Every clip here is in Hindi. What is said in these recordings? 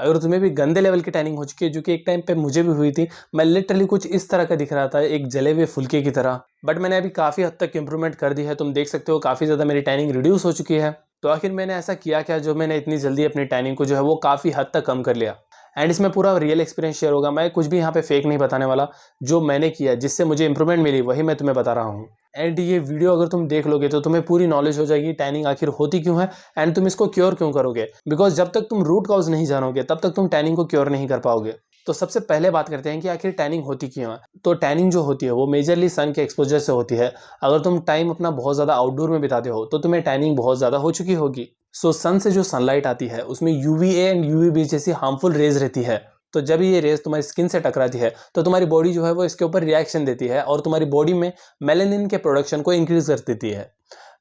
अगर तुम्हें भी गंदे लेवल की टैनिंग हो चुकी है, जो कि एक टाइम पे मुझे भी हुई थी, मैं लिटरली कुछ इस तरह का दिख रहा था, एक जले हुए फुलके की तरह, बट मैंने अभी काफ़ी हद तक इंप्रूवमेंट कर दी है। तुम देख सकते हो काफ़ी ज़्यादा मेरी टैनिंग रिड्यूस हो चुकी है। तो आखिर मैंने ऐसा किया क्या जो मैंने इतनी जल्दी अपनी टैनिंग को जो है वो काफ़ी हद तक कम कर लिया। एंड इसमें पूरा रियल एक्सपीरियंस शेयर होगा, मैं कुछ भी यहाँ पे फेक नहीं बताने वाला। जो मैंने किया, जिससे मुझे इंप्रूवमेंट मिली, वही मैं तुम्हें बता रहा हूँ। एंड ये वीडियो अगर तुम देख लोगे तो तुम्हें पूरी नॉलेज हो जाएगी टैनिंग आखिर होती क्यों है एंड तुम इसको क्योर क्यों करोगे। बिकॉज जब तक तुम रूट कॉज नहीं जानोगे तब तक तुम टैनिंग को क्योर नहीं कर पाओगे। तो सबसे पहले बात करते हैं कि आखिर टैनिंग होती क्यों है। तो टैनिंग जो होती है वो मेजरली सन के एक्सपोजर से होती है। अगर तुम टाइम अपना बहुत ज़्यादा आउटडोर में बिताते हो तो तुम्हें टैनिंग बहुत ज़्यादा हो चुकी होगी। सो सन से जो सनलाइट आती है उसमें यूवीए एंड यूवीबी जैसी हार्मफुल रेज रहती है। तो जब ये रेस तुम्हारी स्किन से टकराती है तो तुम्हारी बॉडी जो है वो इसके ऊपर रिएक्शन देती है और तुम्हारी बॉडी में मेलेनिन के प्रोडक्शन को इंक्रीज कर देती है।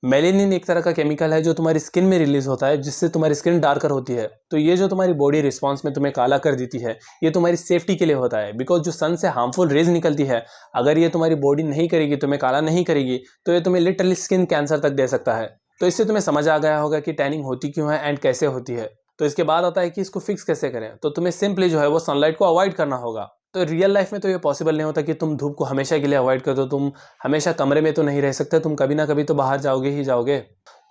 मेलेनिन एक तरह का केमिकल है जो तुम्हारी स्किन में रिलीज होता है, जिससे तुम्हारी स्किन डार्कर होती है। तो ये जो तुम्हारी बॉडी रिस्पॉन्स में तुम्हें काला कर देती है, ये तुम्हारी सेफ्टी के लिए होता है। बिकॉज जो सन से हार्मफुल रेज निकलती है, अगर ये तुम्हारी बॉडी नहीं करेगी, तुम्हें काला नहीं करेगी, तो ये तुम्हें लिटरली स्किन कैंसर तक दे सकता है। तो इससे तुम्हें समझ आ गया होगा कि टैनिंग होती क्यों है एंड कैसे होती है। तो इसके बाद आता है कि इसको फिक्स कैसे करें। तो तुम्हें सिंपली जो है वो सनलाइट को अवॉइड करना होगा। तो रियल लाइफ में तो ये पॉसिबल नहीं होता कि तुम धूप को हमेशा के लिए अवॉइड कर दो। तुम हमेशा कमरे में तो नहीं रह सकते, तुम कभी ना कभी तो बाहर जाओगे ही जाओगे।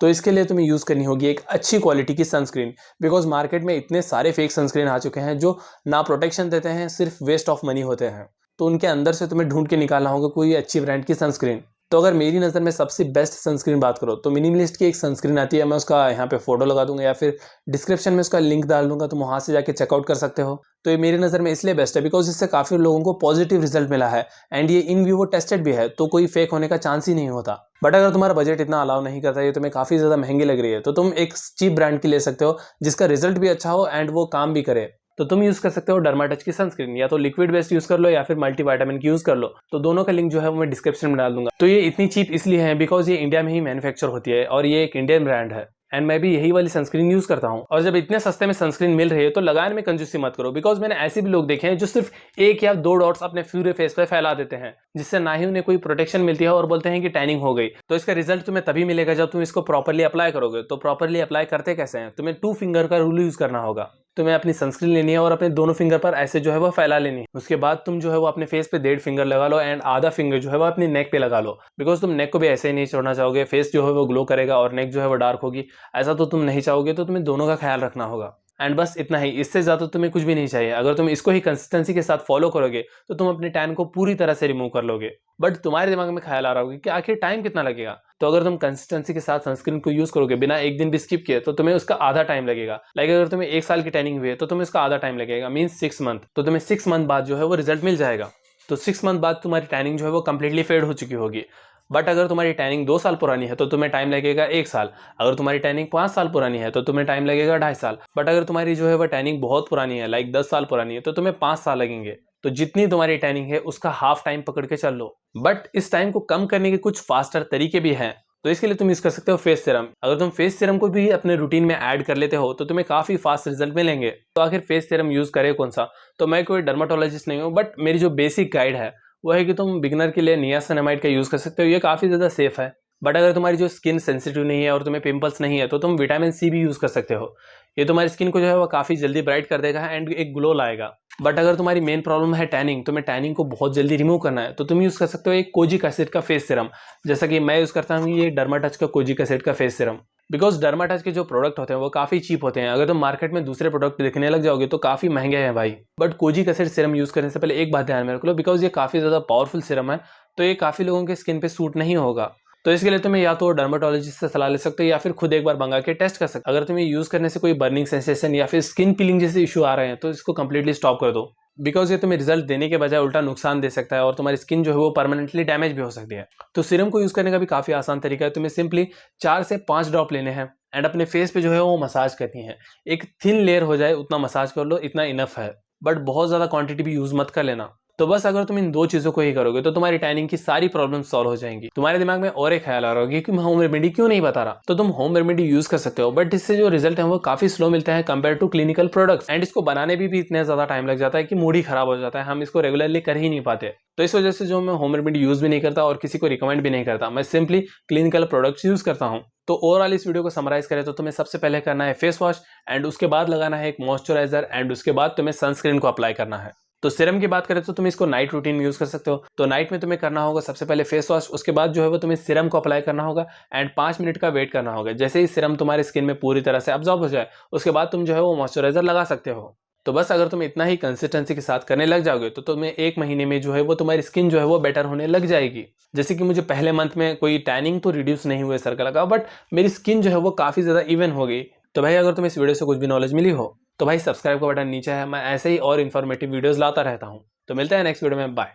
तो इसके लिए तुम्हें यूज़ करनी होगी एक अच्छी क्वालिटी की सनस्क्रीन। बिकॉज मार्केट में इतने सारे फेक सनस्क्रीन आ चुके हैं जो ना प्रोटेक्शन देते हैं, सिर्फ वेस्ट ऑफ मनी होते हैं। तो उनके अंदर से तुम्हें ढूंढ के निकालना होगा कोई अच्छी ब्रांड की सनस्क्रीन। तो अगर मेरी नज़र में सबसे बेस्ट सनस्क्रीन बात करो तो मिनिमलिस्ट की एक सनस्क्रीन आती है। मैं उसका यहाँ पे फोटो लगा दूंगा या फिर डिस्क्रिप्शन में उसका लिंक डाल दूंगा, तुम वहाँ से जाके चेकआउट कर सकते हो। तो ये मेरी नज़र में इसलिए बेस्ट है बिकॉज इससे काफ़ी लोगों को पॉजिटिव रिजल्ट मिला है एंड ये इन वीवो टेस्टेड भी है, तो कोई फेक होने का चांस ही नहीं होता। बट अगर तुम्हारा बजट इतना अलाउ नहीं करता, ये तुम्हें काफ़ी ज़्यादा महंगी लग रही है, तो तुम एक चीप ब्रांड की ले सकते हो जिसका रिजल्ट भी अच्छा हो एंड वो काम भी करे। तो तुम यूज कर सकते हो डर्माटच की सनस्क्रीन, या तो लिक्विड बेस्ड यूज कर लो या फिर मल्टीविटामिन की यूज कर लो। तो दोनों का लिंक जो है वो मैं डिस्क्रिप्शन में डाल दूंगा। तो ये इतनी चीप इसलिए है बिकॉज ये इंडिया में ही मैन्युफैक्चर होती है और ये एक इंडियन ब्रांड है एंड मैं भी यही वाली सनस्क्रीन यूज करता हूँ। और जब इतने सस्ते में सनस्क्रीन मिल रही है तो लगाने में कंजूसी मत करो। बिकॉज मैंने ऐसे भी लोग देखे हैं जो सिर्फ 1 या 2 डॉट्स अपने पूरे फेस पे फैला देते हैं, जिससे ना ही उन्हें कोई प्रोटेक्शन मिलती है और बोलते हैं कि टैनिंग हो गई। तो इसका रिजल्ट तुम्हें तभी मिलेगा जब तुम इसको प्रॉपरली अप्लाई करोगे। तो प्रॉपरली अप्लाई करते कैसे हैं, तुम्हें 2 फिंगर का रूल यूज करना होगा। तुम्हें अपनी सनस्क्रीन लेनी है और अपने दोनों फिंगर पर ऐसे जो है वो फैला लेनी है। उसके बाद तुम जो है वो अपने फेस पे 1.5 फिंगर लगा लो एंड आधा फिंगर जो है वो अपनी नेक पे लगा लो। बिकॉज तुम नेक को भी ऐसे ही नहीं छोड़ना चाहोगे, फेस जो है वो ग्लो करेगा और नेक जो है वो डार्क होगी, ऐसा तो तुम नहीं चाहोगे। तो तुम्हें दोनों का ख्याल रखना होगा एंड बस इतना ही, इससे ज़्यादा तुम्हें कुछ भी नहीं चाहिए। अगर तुम इसको ही कंसिस्टेंसी के साथ फॉलो करोगे तो तुम अपने टैन को पूरी तरह से रिमूव कर लोगे। बट तुम्हारे दिमाग में ख्याल आ रहा होगा कि आखिर टाइम कितना लगेगा। तो अगर तुम कंसिस्टेंसी के साथ सनस्क्रीन को यूज करोगे बिना एक दिन भी स्किप किए, तो तुम्हें उसका आधा टाइम लगेगा। लाइक अगर तुम्हें 1 साल की टैनिंग हुई है तो तुम्हें उसका आधा टाइम लगेगा, मीन्स 6 मंथ। तो तुम्हें 6 मंथ बाद जो है वो रिजल्ट मिल जाएगा। तो 6 मंथ बाद तुम्हारी टैनिंग जो है वो कंप्लीटली फेड हो चुकी होगी। बट अगर तुम्हारी टैनिंग 2 साल पुरानी है तो तुम्हें टाइम लगेगा 1 साल। अगर तुम्हारी टैनिंग 5 साल पुरानी है तो तुम्हें टाइम लगेगा 2.5 साल। बट अगर तुम्हारी जो है वो टैनिंग बहुत पुरानी है, लाइक 10 साल पुरानी है, तो तुम्हें 5 साल लगेंगे। तो जितनी तुम्हारी टैनिंग है उसका हाफ टाइम पकड़ के चल लो। बट इस टाइम को कम करने के कुछ फास्टर तरीके भी हैं। तो इसके लिए तुम यूज कर सकते हो फेस सीरम। अगर तुम फेस सीरम को भी अपने रूटीन में ऐड कर लेते हो तो तुम्हें काफी फास्ट रिजल्ट मिलेंगे। तो आखिर फेस सीरम यूज करे कौन सा। तो मैं कोई डर्माटोलॉजिस्ट नहीं हूँ, बट मेरी जो बेसिक गाइड है वो है कि तुम बिगनर के लिए नियासिनामाइड का यूज कर सकते हो। ये काफी ज्यादा सेफ है। बट अगर तुम्हारी जो स्किन सेंसिटिव नहीं है और तुम्हें पिंपल्स नहीं है तो तुम विटामिन सी भी यूज कर सकते हो। ये तुम्हारी स्किन को जो है वो काफी जल्दी ब्राइट कर देगा एंड एक ग्लो लाएगा। बट अगर तुम्हारी मेन प्रॉब्लम है टैनिंग, तुम्हें टैनिंग को बहुत जल्दी रिमूव करना है, तो तुम यूज कर सकते हो एक कोजिक एसिड का फेस सीरम। जैसा कि मैं यूज करता हूँ ये डर्माटच का कोजिक एसिड का फेस सीरम। बिकॉज डर्माटच के जो प्रोडक्ट होते हैं वो काफी चीप होते हैं। अगर तुम मार्केट में दूसरे प्रोडक्ट देखने लग जाओगे तो काफी महंगे हैं भाई। But kojic acid serum use करने से पहले एक बात ध्यान में रख लो, बिकॉज ये काफी ज्यादा पावरफुल सीरम है, तो ये काफी लोगों के स्किन पे सूट नहीं होगा। तो इसके लिए तुम्हें या तो डर्माटोलॉजिस्ट से सलाह ले सकते हो या फिर खुद एक बार मंगा के टेस्ट कर सकते हो। अगर तुम्हें यूज करने से कोई बर्निंग सेंसेशन या फिर स्किन पीलिंग जैसे इशू आ रहे हैं तो इसको कंप्लीटली स्टॉप कर दो। बिकॉज ये तुम्हें रिजल्ट देने के बजाय उल्टा नुकसान दे सकता है और तुम्हारी स्किन जो है वो परमानेंटली डैमेज भी हो सकती है। तो सीरम को यूज करने का भी काफी आसान तरीका है। तुम्हें सिंपली 4 से 5 ड्रॉप लेने हैं एंड अपने फेस पे जो है वो मसाज करनी है। एक थिन लेयर हो जाए उतना मसाज कर लो, इतना इनफ है। बट बहुत ज्यादा क्वांटिटी भी यूज मत कर लेना। तो बस अगर तुम इन 2 चीजों को ही करोगे तो तुम्हारी टैनिंग की सारी प्रॉब्लम सॉल्व हो जाएंगी। तुम्हारे दिमाग में और एक ख्याल आ रहा होगा कि मैं होम रेमेडी क्यों नहीं बता रहा, तो तुम होम रेमेडी यूज कर सकते हो, बट इससे जो रिजल्ट है वो काफी स्लो मिलता है compare to clinical products, and इसको बनाने में भी इतना ज्यादा टाइम लग जाता है कि मूड ही खराब हो जाता है, हम इसको रेगुलरली कर ही नहीं पाते। तो इस वजह से जो मैं होम रेमेडी यूज भी नहीं करता और किसी को रिकमेंड भी नहीं करता, मैं सिंपली क्लिनिकल प्रोडक्ट्स यूज करता हूँ। तो ओवरऑल इस वीडियो को समराइज करें तो तुम्हें सबसे पहले करना है फेस वॉश, एंड उसके बाद लगाना है एक मॉइस्चराइजर, एंड उसके बाद तुम्हें सनस्क्रीन को अप्लाई करना है। तो सीरम की बात करें तो तुम इसको नाइट रूटीन में यूज कर सकते हो। तो नाइट में तुम्हें करना होगा सबसे पहले फेस वॉश, उसके बाद जो है वो तुम्हें सीरम को अप्लाई करना होगा, एंड 5 मिनट का वेट करना होगा। जैसे ही सीरम तुम्हारे स्किन में पूरी तरह से अब्जॉर्ब हो जाए, उसके बाद तुम जो है वो मॉइस्चराइजर लगा सकते हो। तो बस अगर तुम इतना ही कंसिस्टेंसी के साथ करने लग जाओगे तो तुम्हें 1 महीने में जो है वो तुम्हारी स्किन जो है वो बेटर होने लग जाएगी। जैसे कि मुझे पहले मंथ में कोई टैनिंग तो रिड्यूस नहीं हुए सर्कल का, बट मेरी स्किन जो है वो काफी ज्यादा इवन हो गई। तो भाई अगर तुम्हें इस वीडियो से कुछ भी नॉलेज मिली हो तो भाई सब्सक्राइब का बटन नीचे है, मैं ऐसे ही और इन्फॉर्मेटिव वीडियोस लाता रहता हूँ। तो मिलते हैं नेक्स्ट वीडियो में, बाय।